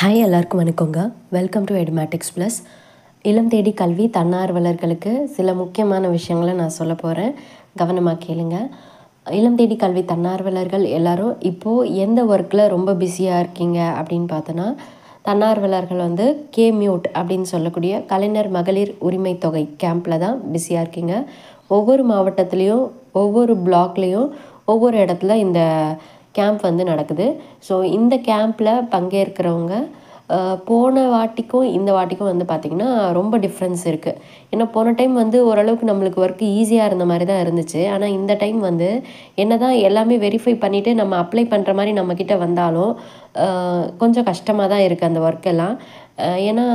Hi எல்லாருக்கும் வணக்கங்க. Welcome to Edumatics plus. இளம் தேடி கல்வி தன்னார்வலர்களுக்கு சில முக்கியமான விஷயங்களை நான் சொல்ல போகிறேன். கவனமாக கேளுங்க. இளம் தேடி கல்வி தன்னார்வலர்கள் எல்லாரும் இப்போது எந்த ஒர்க்கில் ரொம்ப பிஸியாக இருக்கீங்க அப்படின்னு பார்த்தோன்னா, தன்னார்வலர்கள் மியூட் அப்படின்னு சொல்லக்கூடிய கலைஞர் மகளிர் உரிமை தொகை கேம்பில் தான் பிஸியாக இருக்கீங்க. ஒவ்வொரு மாவட்டத்துலேயும் ஒவ்வொரு பிளாக்லேயும் ஒவ்வொரு இடத்துல இந்த கேம்ப் நடக்குது. ஸோ இந்த கேம்பில் பங்கேற்கிறவங்க போன வாட்டிக்கும் இந்த வாட்டிக்கும் பார்த்திங்கன்னா ரொம்ப டிஃப்ரென்ஸ் இருக்குது. ஏன்னா போன டைம் ஓரளவுக்கு நம்மளுக்கு ஒர்க்கு ஈஸியாக இருந்த மாதிரி தான் இருந்துச்சு. ஆனால் இந்த டைம் என்ன தான் எல்லாமே வெரிஃபை பண்ணிவிட்டு நம்ம அப்ளை பண்ணுற மாதிரி நம்மக்கிட்ட வந்தாலும் கொஞ்சம் கஷ்டமாக தான் இருக்குது அந்த ஒர்க்கெல்லாம். ஏன்னா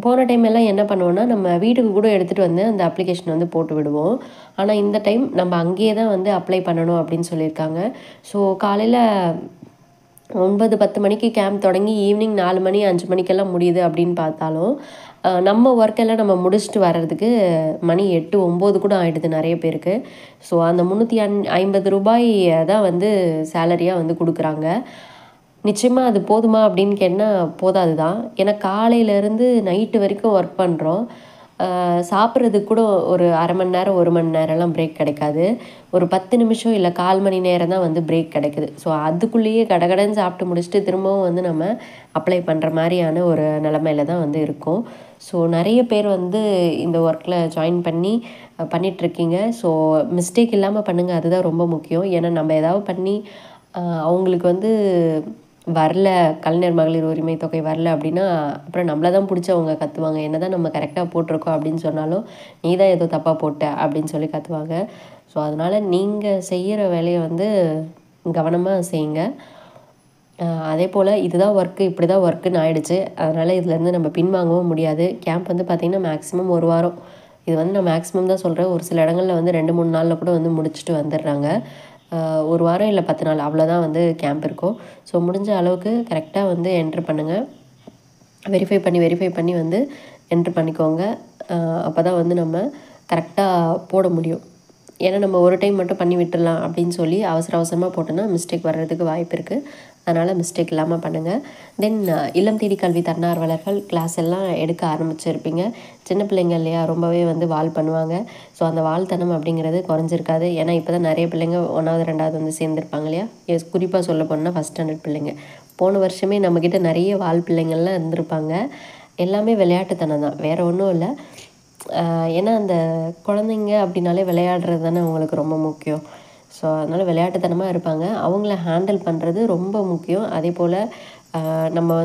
போன டைம் எல்லாம் என்ன பண்ணுவோன்னா, நம்ம வீட்டுக்கு கூட எடுத்துகிட்டு அந்த அப்ளிகேஷன் போட்டு விடுவோம். ஆனால் இந்த டைம் நம்ம அங்கேயே தான் அப்ளை பண்ணணும் அப்படின்னு சொல்லியிருக்காங்க. ஸோ காலையில் 9-10 மணிக்கு கேம்ப் தொடங்கி ஈவினிங் 4 மணி 5 மணிக்கெல்லாம் முடியுது அப்படின்னு பார்த்தாலும், நம்ம ஒர்க்கெல்லாம் நம்ம முடிச்சுட்டு வர்றதுக்கு மணி 8-9 கூட ஆகிடுது நிறைய பேருக்கு. ஸோ அந்த ரூ. 350 தான் சேலரியாக கொடுக்குறாங்க. நிச்சயமாக அது போதுமா அப்படின்னு கேட்டால் போதாது தான். ஏன்னா காலையிலேருந்து நைட்டு வரைக்கும் ஒர்க் பண்ணுறோம். சாப்பிட்றதுக்கு கூட ஒரு அரை மணி நேரம் 1 மணி நேரம்லாம் பிரேக் கிடைக்காது. ஒரு 10 நிமிஷம் இல்லை 1/4 மணி நேரம் தான் பிரேக் கிடைக்குது. ஸோ அதுக்குள்ளேயே கடகடன்னு சாப்பிட்டு முடிச்சுட்டு திரும்பவும் நம்ம அப்ளை பண்ணுற மாதிரியான ஒரு நிலமையில தான் இருக்கும். ஸோ நிறைய பேர் இந்த ஒர்க்கில் ஜாயின் பண்ணி பண்ணிகிட்ருக்கீங்க. ஸோ மிஸ்டேக் இல்லாமல் பண்ணுங்கள், அதுதான் ரொம்ப முக்கியம். ஏன்னா நம்ம ஏதாவது பண்ணி அவங்களுக்கு வரல, கலைஞர் மகளிர் உரிமை தொகை வரல அப்படின்னா அப்புறம் நம்மளை தான் பிடிச்சி அவங்க கற்றுவாங்க. என்ன தான் நம்ம கரெக்டாக போட்டிருக்கோம் அப்படின்னு சொன்னாலும், நீ தான் ஏதோ தப்பாக போட்ட அப்படின்னு சொல்லி கற்றுவாங்க. ஸோ அதனால் நீங்கள் செய்கிற வேலையை கவனமாக செய்யுங்க. அதே போல் இதுதான் ஒர்க்கு, இப்படி தான் ஒர்க்குன்னு ஆகிடுச்சு. அதனால் இதுலேருந்து நம்ம பின்வாங்கவும் முடியாது. கேம்ப் பார்த்திங்கன்னா மேக்ஸிமம் 1 வாரம். இது நான் மேக்ஸிமம் தான் சொல்கிறேன். ஒரு சில இடங்களில் 2-3 நாளில் கூட முடிச்சுட்டு வந்துடுறாங்க. 1 வாரம் இல்லை 10 நாள் அவ்வளோதான் கேம்ப் இருக்கும். ஸோ முடிஞ்ச அளவுக்கு கரெக்டாக என்ட்ரு பண்ணுங்கள். வெரிஃபை பண்ணி என்ட்ரு பண்ணிக்கோங்க. அப்போ தான் நம்ம கரெக்டாக போட முடியும். ஏன்னா நம்ம ஒரு டைம் மட்டும் பண்ணி விட்டுடலாம் அப்படின்னு சொல்லி அவசரமாக போட்டோன்னா மிஸ்டேக் வர்றதுக்கு வாய்ப்பு இருக்குது. அதனால் மிஸ்டேக் இல்லாமல் பண்ணுங்கள். தென் இல்லம் தேடி கல்வி தன்னார்வலர்கள் கிளாஸ் எல்லாம் எடுக்க ஆரம்பிச்சிருப்பீங்க. சின்ன பிள்ளைங்க இல்லையா, ரொம்பவே வால் பண்ணுவாங்க. ஸோ அந்த வால்தனம் அப்படிங்கிறது குறைஞ்சிருக்காது. ஏன்னா இப்போ தான் நிறைய பிள்ளைங்க 1வது 2வது சேர்ந்துருப்பாங்க இல்லையா. குறிப்பாக சொல்ல போனால் ஃபஸ்ட் ஸ்டாண்டர்ட் பிள்ளைங்க. போன வருஷமே நம்மக்கிட்ட நிறைய வால் பிள்ளைங்கள்லாம் இருந்திருப்பாங்க. எல்லாமே விளையாட்டுத்தனம் தான், வேறு ஒன்றும் இல்லை. ஏன்னா அந்த குழந்தைங்க அப்படின்னாலே விளையாடுறது தானே அவங்களுக்கு ரொம்ப முக்கியம். ஸோ அதனால் விளையாட்டுத்தனமாக இருப்பாங்க. அவங்கள ஹேண்டில் பண்ணுறது ரொம்ப முக்கியம். அதே போல் நம்ம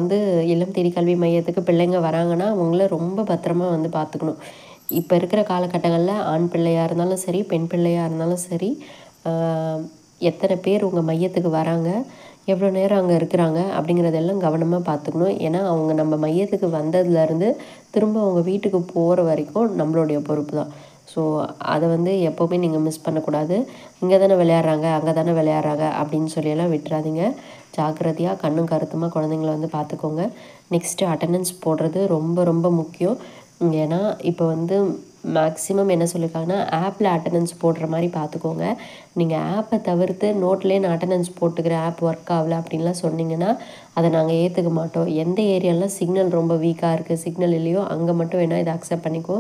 இல்லம் தேடி கல்வி மையத்துக்கு பிள்ளைங்க வராங்கன்னா அவங்கள ரொம்ப பத்திரமா பார்த்துக்கணும். இப்போ இருக்கிற காலகட்டங்களில் ஆண் பிள்ளையாக இருந்தாலும் சரி, பெண் பிள்ளையாக இருந்தாலும் சரி, எத்தனை பேர் உங்கள் மையத்துக்கு வராங்க, எவ்வளோ நேரம் அங்கே இருக்கிறாங்க அப்படிங்கிறதெல்லாம் கவனமாக பார்த்துக்கணும். ஏன்னா அவங்க நம்ம மையத்துக்கு வந்ததுலேருந்து திரும்ப அவங்க வீட்டுக்கு போகிற வரைக்கும் நம்மளுடைய பொறுப்பு தான். ஸோ அதை எப்போவுமே நீங்கள் மிஸ் பண்ணக்கூடாது. இங்கே தானே விளையாடுறாங்க, அங்கே தானே விளையாடுறாங்க அப்படின்னு சொல்லியெல்லாம் விட்டுறாதீங்க. ஜாக்கிரதையாக கண்ணும் கருத்துமாக குழந்தைங்கள பார்த்துக்கோங்க. நெக்ஸ்ட்டு அட்டெண்டன்ஸ் போடுறது ரொம்ப ரொம்ப முக்கியம். ஏன்னா இப்போ மேக்ஸிமம் என்ன சொல்லியிருக்காங்கன்னா, ஆப்பில் அட்டெண்டன்ஸ் போடுற மாதிரி பார்த்துக்கோங்க. நீங்கள் ஆப்பை தவிர்த்து நோட்லேயே நான் அட்டெண்டன்ஸ் போட்டுக்கிறேன், ஆப் ஒர்க் ஆகலை அப்படின்லாம் சொன்னிங்கன்னா அதை நாங்கள் ஏற்றுக்க மாட்டோம். எந்த ஏரியாலாம் சிக்னல் ரொம்ப வீக்காக இருக்குது, சிக்னல் இல்லையோ அங்கே மட்டும் வேணால் இதை அக்செப்ட் பண்ணிக்கோ.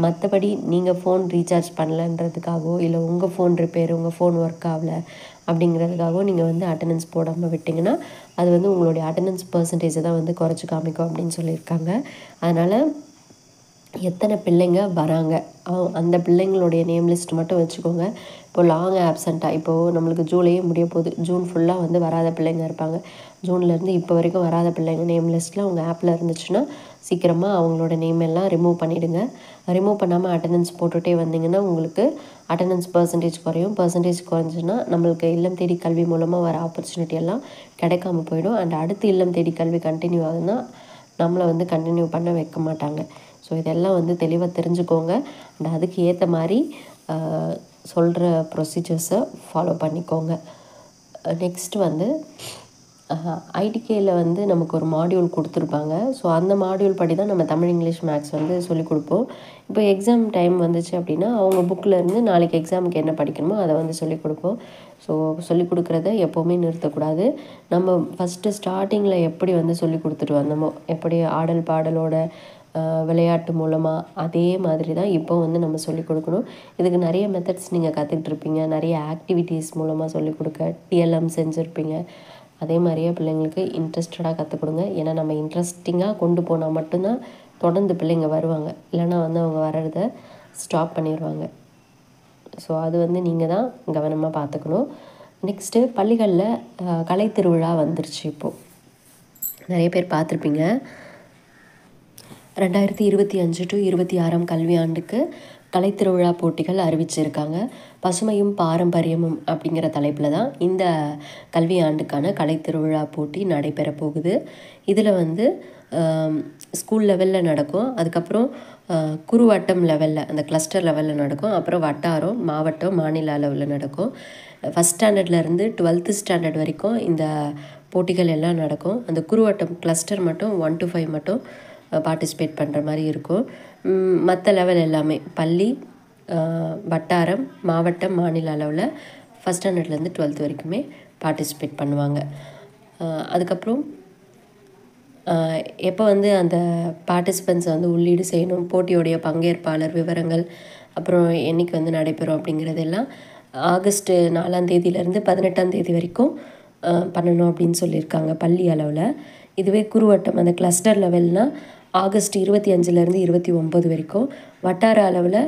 மற்றபடி நீங்கள் ஃபோன் ரீசார்ஜ் பண்ணலன்றதுக்காகவோ, இல்லை உங்கள் ஃபோன் ரிப்பேர், உங்கள் ஃபோன் ஒர்க் ஆகலை அப்படிங்கிறதுக்காகவும் நீங்கள் அட்டெண்டன்ஸ் போடாமல் விட்டிங்கன்னா அது உங்களுடைய அட்டெண்டன்ஸ் பர்சன்டேஜை தான் குறைச்சி காமிக்கும் அப்படின்னு சொல்லியிருக்காங்க. அதனால் எத்தனை பிள்ளைங்க வராங்க அந்த பிள்ளைங்களுடைய நேம் லிஸ்ட் மட்டும் வச்சுக்கோங்க. இப்போ லாங் ஆப்சண்ட்டாக இப்போது நம்மளுக்கு ஜூலையே முடிய போகுது. ஜூன் ஃபுல்லாக வராத பிள்ளைங்க இருப்பாங்க. ஜூன்லேருந்து இப்போ வரைக்கும் வராத பிள்ளைங்க நேம் லிஸ்ட்டில் உங்கள் ஆப்பில் இருந்துச்சுன்னா சீக்கிரமாக அவங்களோட நேம் எல்லாம் ரிமூவ் பண்ணிவிடுங்க. ரிமூவ் பண்ணாமல் அட்டெண்டன்ஸ் போட்டுகிட்டே வந்தீங்கன்னா உங்களுக்கு அட்டெண்டன்ஸ் பர்சன்டேஜ் குறையும். பர்சன்டேஜ் குறைஞ்சுன்னா நம்மளுக்கு இல்லம் தேடி கல்வி மூலமாக வர ஆப்பர்ச்சுனிட்டி எல்லாம் கிடைக்காம போயிடும். அண்ட் அடுத்து இல்லம் தேடி கல்வி கண்டினியூ ஆகுதுன்னா நம்மளை கண்டினியூ பண்ண வைக்க மாட்டாங்க. ஸோ இதெல்லாம் தெளிவாக தெரிஞ்சுக்கோங்க. அண்ட் அதுக்கு ஏற்ற மாதிரி சொல்கிற ப்ரொசீஜர்ஸை ஃபாலோ பண்ணிக்கோங்க. நெக்ஸ்ட்டு ஐடிகேயில் நமக்கு ஒரு மாடியூல் கொடுத்துருப்பாங்க. ஸோ அந்த மாடியூல் படி தான் நம்ம தமிழ், இங்கிலீஷ், மேக்ஸ் சொல்லிக் கொடுப்போம். இப்போ எக்ஸாம் டைம் வந்துச்சு அப்படின்னா அவங்க புக்கில் இருந்து நாளைக்கு எக்ஸாமுக்கு என்ன படிக்கணுமோ அதை சொல்லிக் கொடுப்போம். ஸோ ஸோ சொல்லிக் கொடுக்குறத எப்போவுமே நிறுத்தக்கூடாது. நம்ம ஃபஸ்ட்டு ஸ்டார்டிங்கில் எப்படி வந்து சொல்லிக் கொடுத்துட்டு வந்தோமோ, எப்படி ஆடல் பாடலோட விளையாட்டு மூலமாக, அதே மாதிரி தான் இப்போ வந்து நம்ம சொல்லிக் கொடுக்கணும். இதுக்கு நிறைய மெத்தட்ஸ் நீங்கள் கற்றுக்கிட்டுருப்பீங்க. நிறைய ஆக்டிவிட்டீஸ் மூலமாக சொல்லிக் கொடுக்க டிஎல்எம் செஞ்சுருப்பீங்க. அதே மாதிரியே பிள்ளைங்களுக்கு இன்ட்ரெஸ்டடாக கற்றுக் கொடுங்க. ஏன்னா நம்ம இன்ட்ரெஸ்டிங்காக கொண்டு போனால் மட்டும்தான் தொடர்ந்து பிள்ளைங்க வருவாங்க. இல்லைன்னா வந்து அவங்க வர்றதை ஸ்டாப் பண்ணிடுவாங்க. ஸோ அது வந்து நீங்கள் தான் கவனமாக பார்த்துக்கணும். நெக்ஸ்ட்டு பள்ளிகளில் கலை திருவிழா வந்துருச்சு. இப்போது நிறைய பேர் பார்த்துருப்பீங்க. 2025 to 26 கல்வியாண்டுக்கு கலைத்திருவிழா போட்டிகள் அறிவிச்சிருக்காங்க. பசுமையும் பாரம்பரியமும் அப்படிங்கிற தலைப்பில் தான் இந்த கல்வியாண்டுக்கான கலைத்திருவிழா போட்டி நடைபெற போகுது. இதில் வந்து ஸ்கூல் லெவலில் நடக்கும். அதுக்கப்புறம் குறுவட்டம் லெவலில், அந்த கிளஸ்டர் லெவலில் நடக்கும். அப்புறம் வட்டாரம், மாவட்டம், மாநில அளவில் நடக்கும். ஃபஸ்ட் ஸ்டாண்டர்ட்லேருந்து 12th ஸ்டாண்டர்ட் வரைக்கும் இந்த போட்டிகள் எல்லாம் நடக்கும். அந்த குறுவட்டம் கிளஸ்டர் மட்டும் 1 to 5 மட்டும் பார்ட்டிசிபேட் பண்ணுற மாதிரி இருக்கும். மற்ற லெவல் எல்லாமே பள்ளி, வட்டாரம், மாவட்டம், மாநில அளவில் ஃபஸ்ட் ஸ்டாண்டர்ட்லேருந்து 12th வரைக்குமே பார்ட்டிசிபேட் பண்ணுவாங்க. அதுக்கப்புறம் எப்போ வந்து அந்த பார்ட்டிசிபெண்ட்ஸை வந்து உள்ளீடு செய்யணும், போட்டியோடைய பங்கேற்பாளர் விவரங்கள், அப்புறம் என்றைக்கு வந்து நடைபெறும் அப்படிங்கிறதெல்லாம் ஆகஸ்ட் 4ஆம் தேதியிலேருந்து 18ஆம் தேதி வரைக்கும் பண்ணணும் அப்படின்னு சொல்லியிருக்காங்க பள்ளி அளவில். இதுவே குறுவட்டம் அந்த கிளஸ்டர் லெவல்னால் ஆகஸ்ட் 25லேருந்து 29 வரைக்கும், வட்டார அளவில்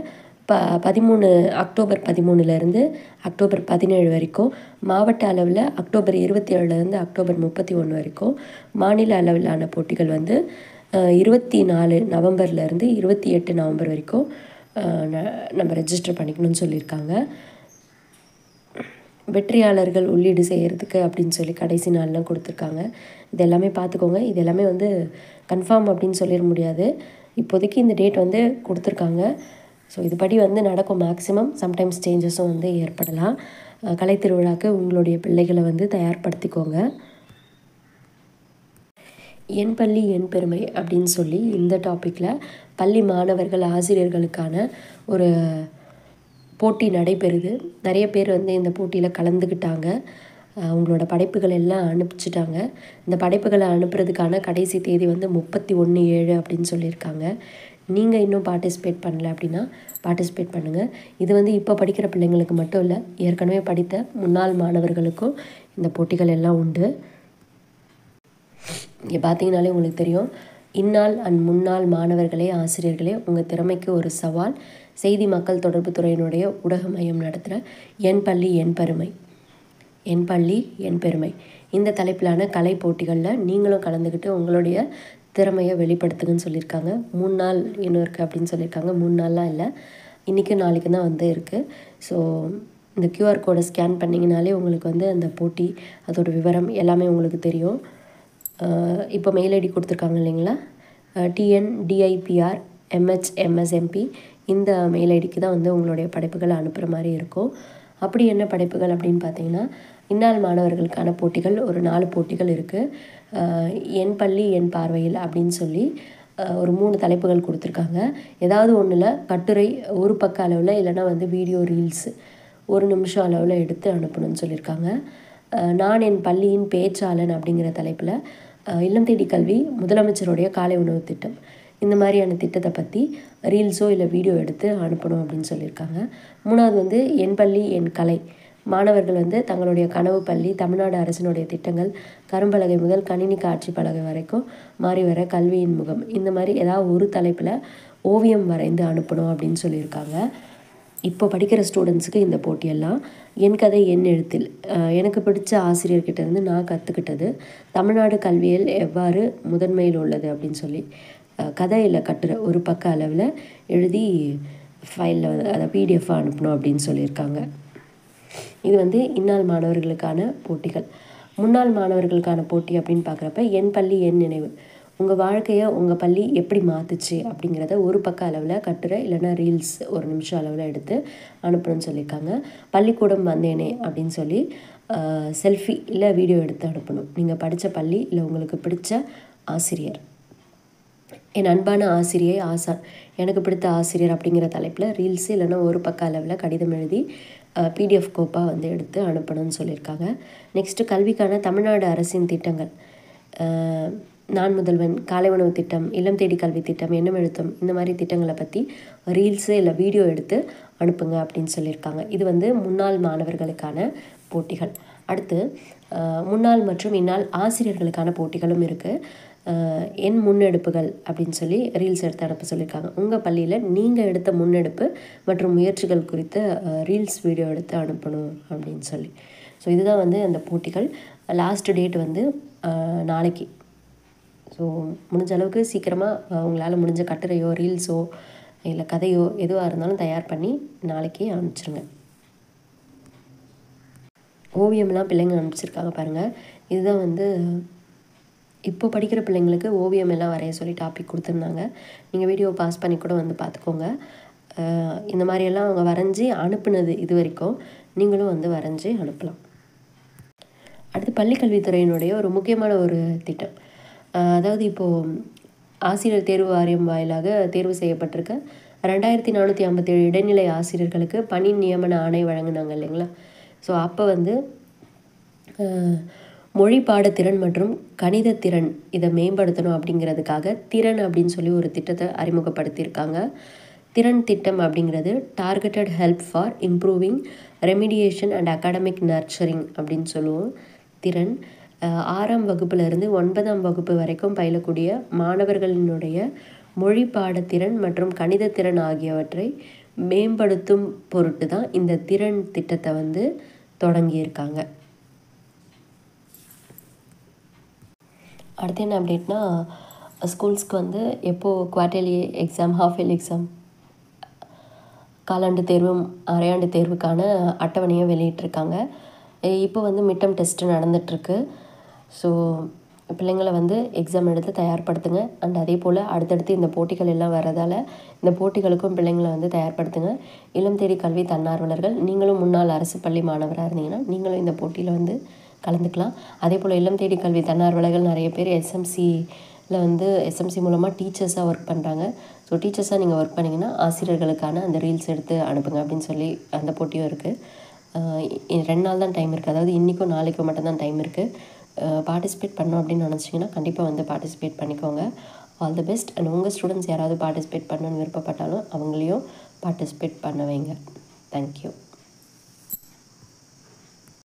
அக்டோபர் 13லேருந்து அக்டோபர் 17 வரைக்கும், மாவட்ட அளவில் அக்டோபர் 27லேருந்து அக்டோபர் 31 வரைக்கும், மாநில அளவிலான போட்டிகள் வந்து 24 நவம்பர்லேருந்து 28 நவம்பர் வரைக்கும் நம்ம ரெஜிஸ்டர் பண்ணிக்கணும்னு சொல்லியிருக்காங்க. வெற்றியாளர்கள் உள்ளீடு செய்கிறதுக்கு அப்படின்னு சொல்லி கடைசி நாள்லாம் கொடுத்துருக்காங்க. இது எல்லாமே பார்த்துக்கோங்க. இது எல்லாமே வந்து கன்ஃபார்ம் அப்படின்னு சொல்லிட முடியாது. இப்போதைக்கு இந்த டேட் வந்து கொடுத்துருக்காங்க. ஸோ இதுபடி வந்து நடக்கும். மேக்ஸிமம் சம்டைம்ஸ் சேஞ்சஸும் வந்து ஏற்படலாம். கலைத்திருவிழாவுக்கு உங்களுடைய பிள்ளைகளை வந்து தயார்படுத்திக்கோங்க. என் பள்ளி என் பெருமை அப்படின்னு சொல்லி இந்த டாப்பிக்கில் பள்ளி மாணவர்கள் ஆசிரியர்களுக்கான ஒரு போட்டி நடைபெறுது. நிறைய பேர் வந்து இந்த போட்டியில் கலந்துக்கிட்டாங்க. அவங்களோட படைப்புகள் எல்லாம் அனுப்பிச்சிட்டாங்க. இந்த படைப்புகளை அனுப்புறதுக்கான கடைசி தேதி வந்து 31/7 அப்படின்னு சொல்லியிருக்காங்க. நீங்கள் இன்னும் பார்ட்டிசிபேட் பண்ணல அப்படின்னா பார்ட்டிசிபேட் பண்ணுங்கள். இது வந்து இப்போ படிக்கிற பிள்ளைங்களுக்கு மட்டும் இல்லை, ஏற்கனவே படித்த முன்னாள் மாணவர்களுக்கும் இந்த போட்டிகள் எல்லாம் உண்டு. இங்கே பார்த்தீங்கனாலே உங்களுக்கு தெரியும். இந்நாள் அண்ட் முன்னாள் மாணவர்களே, ஆசிரியர்களே, உங்கள் திறமைக்கு ஒரு சவால். செய்தி மக்கள் தொடர்பு துறையினுடைய ஊடக மையம் நடத்துகிற என் பள்ளி என் பெருமை, என் பள்ளி என் பெருமை இந்த தலைப்பிலான கலை போட்டிகளில் நீங்களும் கலந்துக்கிட்டு உங்களுடைய திறமையை வெளிப்படுத்துங்கன்னு சொல்லியிருக்காங்க. 3 நாள் இன்னும் இருக்குது அப்படின்னு சொல்லியிருக்காங்க. 3 நாள்லாம் இல்லை, இன்றைக்கி நாளைக்கு தான் வந்து இருக்குது. ஸோ இந்த QR கோடை ஸ்கேன் பண்ணிங்கனாலே உங்களுக்கு வந்து அந்த போட்டி அதோட விவரம் எல்லாமே உங்களுக்கு தெரியும். இப்போ மெயில் ஐடி கொடுத்துருக்காங்க இல்லைங்களா, TNDIPR/MHMSMP இந்த மெயில் ஐடிக்கு தான் வந்து உங்களுடைய படைப்புகளை அனுப்புகிற மாதிரி இருக்கும். அப்படி என்ன படைப்புகள் அப்படின்னு பார்த்தீங்கன்னா, இந்நாள் மாணவர்களுக்கான போட்டிகள் ஒரு 4 போட்டிகள் இருக்குது. என் பள்ளி என் பார்வையில் அப்படின்னு சொல்லி ஒரு 3 தலைப்புகள் கொடுத்துருக்காங்க. ஏதாவது ஒன்றில் கட்டுரை ஒரு பக்க அளவில், இல்லைனா வந்து வீடியோ ரீல்ஸ் 1 நிமிஷம் அளவில் எடுத்து அனுப்பணும்னு சொல்லியிருக்காங்க. நான் என் பள்ளியின் பேச்சாளன் அப்படிங்கிற தலைப்பில் இல்லம் தேடி கல்வி முதலமைச்சருடைய காலை உணவு திட்டம், இந்த மாதிரியான திட்டத்தை பற்றி ரீல்ஸோ இல்லை வீடியோ எடுத்து அனுப்பணும் அப்படின்னு சொல்லியிருக்காங்க. 3வது வந்து என் பள்ளி என் கலை, மாணவர்கள் வந்து தங்களுடைய கனவு பள்ளி, தமிழ்நாடு அரசினுடைய திட்டங்கள், கரும்பலகை முதல் கணினி காட்சி பலகை வரைக்கும் மாறி வர கல்வியின் முகம், இந்த மாதிரி ஏதாவது ஒரு தலைப்பில் ஓவியம் வரைந்து அனுப்பணும் அப்படின்னு சொல்லியிருக்காங்க. இப்போ படிக்கிற ஸ்டூடெண்ட்ஸுக்கு இந்த போட்டியெல்லாம் என் கதை என் எழுத்தில், எனக்கு பிடிச்ச ஆசிரியர்கிட்ட இருந்து நான் கற்றுக்கிட்டது, தமிழ்நாடு கல்வியில் எவ்வாறு முதன்மையில் உள்ளது அப்படின்னு சொல்லி கதை இல்லை கட்டுரை ஒரு பக்க அளவில் எழுதி ஃபைலில் அதை PDF அனுப்பணும் அப்படின்னு சொல்லியிருக்காங்க. இது வந்து இந்நாள் மாணவர்களுக்கான போட்டிகள். முன்னாள் மாணவர்களுக்கான போட்டி அப்படின்னு பார்க்குறப்ப என் பள்ளி என் நினைவு, உங்கள் வாழ்க்கையை உங்கள் பள்ளி எப்படி மாற்றுச்சு அப்படிங்கிறத ஒரு பக்க அளவில் கட்டுரை இல்லைனா ரீல்ஸ் 1 நிமிஷம் அளவில் எடுத்து அனுப்பணும்னு சொல்லியிருக்காங்க. பள்ளிக்கூடம் வந்தேனே அப்படின்னு சொல்லி செல்ஃபி இல்லை வீடியோ எடுத்து அனுப்பணும். நீங்கள் படித்த பள்ளி இல்லை உங்களுக்கு பிடிச்ச ஆசிரியர், என் அன்பான ஆசிரியை ஆசான், எனக்கு பிடித்த ஆசிரியர் அப்படிங்கிற தலைப்பில் ரீல்ஸு இல்லைனா ஒரு பக்க அளவில் கடிதம் எழுதி PDF கோப்பாக வந்து எடுத்து அனுப்பணும்னு சொல்லியிருக்காங்க. நெக்ஸ்ட்டு கல்விக்கான தமிழ்நாடு அரசின் திட்டங்கள், நான் முதல்வன், காலை உணவு திட்டம், இல்லம் தேடி கல்வி திட்டம், எண்ணம் எழுத்தும், இந்த மாதிரி திட்டங்களை பற்றி ரீல்ஸு இல்லை வீடியோ எடுத்து அனுப்புங்க அப்படின்னு சொல்லியிருக்காங்க. இது வந்து முன்னாள் மாணவர்களுக்கான போட்டிகள். அடுத்து முன்னாள் மற்றும் இந்நாள் ஆசிரியர்களுக்கான போட்டிகளும் இருக்குது. என் முன்னெடுப்புகள் அப்படின்னு சொல்லி ரீல்ஸ் எடுத்து அனுப்ப சொல்லியிருக்காங்க. உங்கள் பள்ளியில் நீங்கள் எடுத்த முன்னெடுப்பு மற்றும் முயற்சிகள் குறித்த ரீல்ஸ் வீடியோ எடுத்து அனுப்பணும் அப்படின்னு சொல்லி. ஸோ இதுதான் வந்து அந்த போட்டிகள். லாஸ்ட் டேட் வந்து நாளைக்கு. ஸோ முடிஞ்ச அளவுக்கு சீக்கிரமாக உங்களால் முடிஞ்ச கட்டுரையோ ரீல்ஸோ இல்லை கதையோ எதுவாக இருந்தாலும் தயார் பண்ணி நாளைக்கே அனுப்பிச்சிருங்க. ஓவியம்லாம் பிள்ளைங்க அனுப்பிச்சிருக்காங்க பாருங்கள். இதுதான் வந்து இப்போ படிக்கிற பிள்ளைங்களுக்கு ஓவியம் எல்லாம் வரைய சொல்லி டாபிக் கொடுத்துருந்தாங்க. நீங்கள் வீடியோ பாஸ் பண்ணி கூட வந்து பார்த்துக்கோங்க. இந்த மாதிரியெல்லாம் அவங்க வரைஞ்சி அனுப்புனது இது வரைக்கும் நீங்களும் வந்து வரைஞ்சி அனுப்பலாம். அடுத்து பள்ளிக்கல்வித்துறையினுடைய ஒரு முக்கியமான ஒரு திட்டம், அதாவது இப்போது ஆசிரியர் தேர்வு வாரியம் வாயிலாக தேர்வு செய்யப்பட்டிருக்க 2457 இடைநிலை ஆசிரியர்களுக்கு பணி நியமன ஆணை வழங்கினாங்க இல்லைங்களா. ஸோ அப்போ வந்து மொழி பாடத்திறன் மற்றும் கணித திறன் இதை மேம்படுத்தணும் அப்படிங்கிறதுக்காக திறன் அப்படின்னு சொல்லி ஒரு திட்டத்தை அறிமுகப்படுத்தியிருக்காங்க. திறன் திட்டம் அப்படிங்கிறது targeted help for improving remediation and academic nurturing அப்படின்னு சொல்லுவோம். திறன் 6ஆம் வகுப்புலேருந்து 9ஆம் வகுப்பு வரைக்கும் பயிலக்கூடிய மாணவர்களினுடைய மொழி பாடத்திறன் மற்றும் கணித திறன் ஆகியவற்றை மேம்படுத்தும் பொருட்டு தான் இந்த திறன் திட்டத்தை வந்து தொடங்கியிருக்காங்க. அடுத்து என்ன அப்டேட்னா, ஸ்கூல்ஸ்க்கு வந்து எப்போது quarterly exam, half yearly exam, காலாண்டு தேர்வு, அரையாண்டு தேர்வுக்கான அட்டவணையை வெளியிட்டிருக்காங்க. இப்போ வந்து மிட்டம் டெஸ்ட்டு நடந்துகிட்ருக்கு. ஸோ பிள்ளைங்களை வந்து எக்ஸாம் எடுத்து தயார்படுத்துங்க. அண்ட் அதே போல் அடுத்தடுத்து இந்த போட்டிகள் எல்லாம் வரதால் இந்த போட்டிகளுக்கும் பிள்ளைங்களை வந்து தயார்படுத்துங்க. இல்லம் தேடி கல்வி தன்னார்வலர்கள், நீங்களும் முன்னாள் அரசு பள்ளி மாணவராக இருந்தீங்கன்னா நீங்களும் இந்த போட்டியில் வந்து கலந்துக்கலாம். அதே போல் இல்லம் தேடி கல்வி தன்னார்வலர்கள் நிறைய பேர் எஸ்எம்சி மூலமாக டீச்சர்ஸாக ஒர்க் பண்ணுறாங்க. ஸோ டீச்சர்ஸாக நீங்கள் ஒர்க் பண்ணிங்கன்னா ஆசிரியர்களுக்கான அந்த ரீல்ஸ் எடுத்து அனுப்புங்க அப்படின்னு சொல்லி அந்த போட்டியும் இருக்குது. 2 நாள் தான் டைம் இருக்குது. அதாவது இன்றைக்கும் நாளைக்கும் மட்டும்தான் டைம் இருக்குது. பார்ட்டிசிபேட் பண்ணோம் அப்படின்னு நினச்சிங்கன்னா கண்டிப்பாக வந்து பார்ட்டிசிபேட் பண்ணிக்கோங்க. All the best. அண்ட் உங்கள் ஸ்டூடெண்ட்ஸ் யாராவது பார்ட்டிசிபேட் பண்ணணுன்னு விருப்பப்பட்டாலும் அவங்களையும் பார்ட்டிசிபேட் பண்ண வைங்க. தேங்க்யூ.